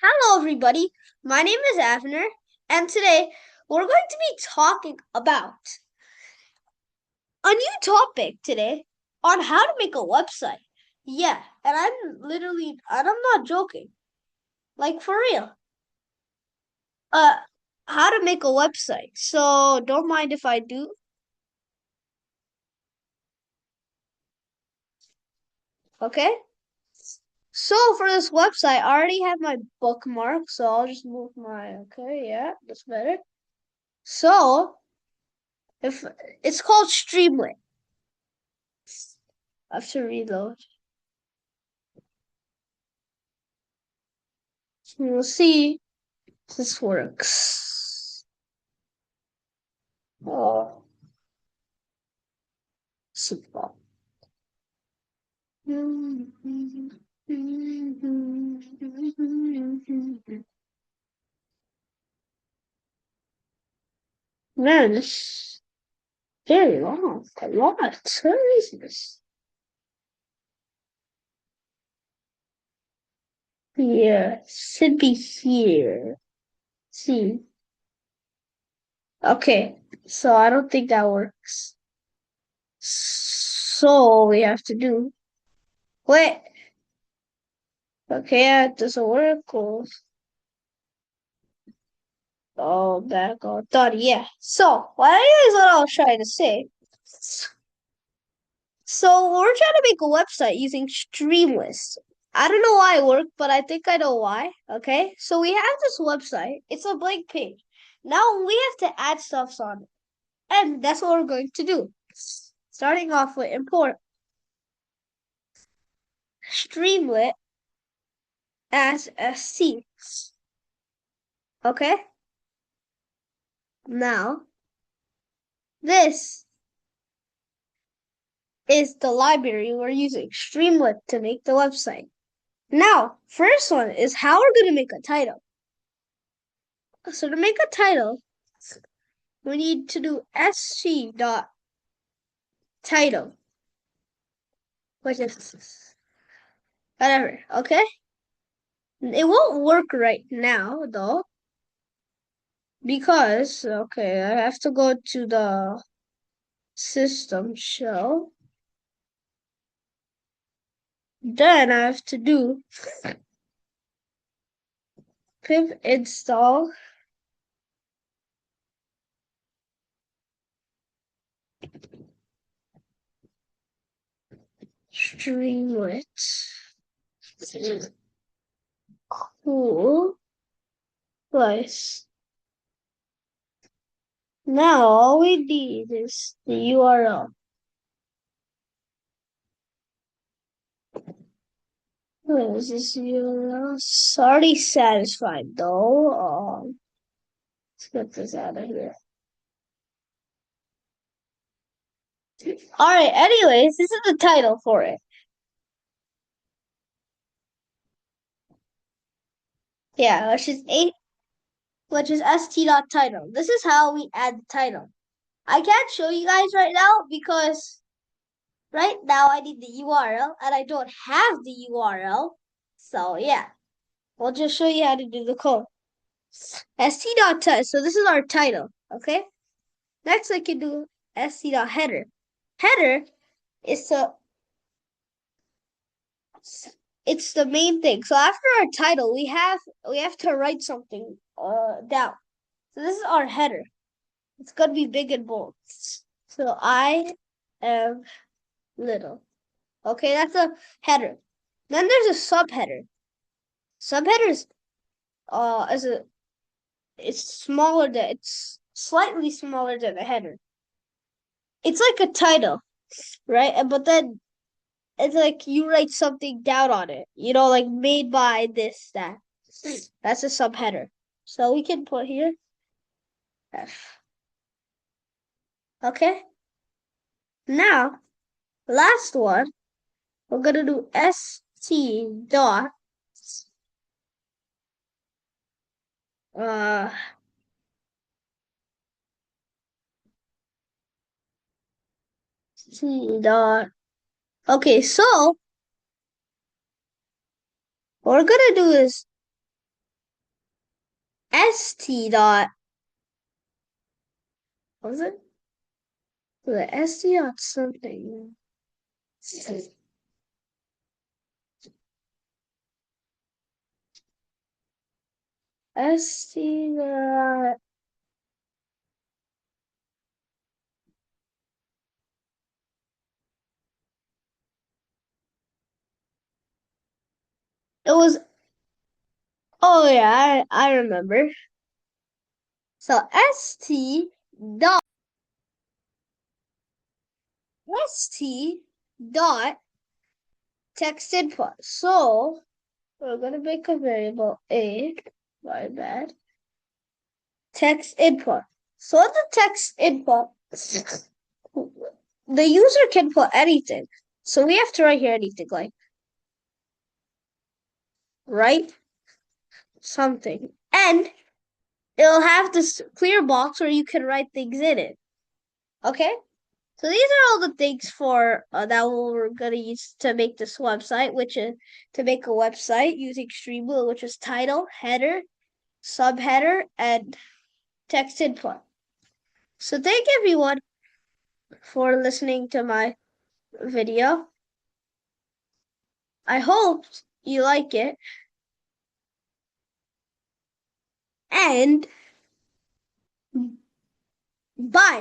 Hello, everybody. My name is Avner, and today we're going to be talking about a new topic today on how to make a website. Yeah, and and I'm not joking, like for real. Uh, how to make a website. So don't mind if I do, okay? So for this website, I already have my bookmark, so I'll just move okay, yeah, that's better. So if it's called Streamlit. I have to reload. We'll see if this works. Oh, super. Man, this is very long. A lot. Where is this? Here. Should be here. See. Okay. So I don't think that works. So we have to do. Wait. Okay, it doesn't work. Oh, back on done. Yeah. So, anyways, what I was trying to say. So we're trying to make a website using Streamlist. I don't know why it worked, but I think I know why. Okay. So we have this website. It's a blank page. Now we have to add stuffs on it. And that's what we're going to do. Starting off with import Streamlit as SC. Okay. Now this is the library we're using, Streamlit, to make the website. Now, first one is how we're going to make a title. So to make a title, we need to do sc dot title, which is whatever, okay? It won't work right now though, because, okay, I have to go to the system shell. Then I have to do pip install Streamlit. Cool. Place. Now all we need is the URL. Where is this URL? It's already satisfied though. Let's get this out of here. Alright, anyways, this is the title for it. Yeah, which is st.title. This is how we add the title. I can't show you guys right now because right now I need the URL and I don't have the URL. So yeah, we'll just show you how to do the code. st.title. So this is our title, okay? Next I can do st.header. Header is it's the main thing. So after our title, we have to write something down. So this is our header. It's gonna be big and bold. So I am little. Okay, that's a header. Then there's a subheader. Subheader is as a it's slightly smaller than the header. It's like a title, right? But then it's like you write something down on it. Like made by this, that. That's a subheader. So we can put here F. Okay? Now, last one, we're gonna do st dot uh c dot okay, so what we're gonna do is st dot, what was it? The st dot something. St dot. It was, oh yeah, I remember. So st dot text input. So we're gonna make a variable a, my bad, text input. So the text input, the user can put anything. So we have to write here anything like write something. And it'll have this clear box where you can write things in it. Okay? So these are all the things for that we're gonna use to make this website, which is to make a website using Streamlit, which is title, header, subheader, and text input. So thank everyone for listening to my video. I hope you like it. And bye.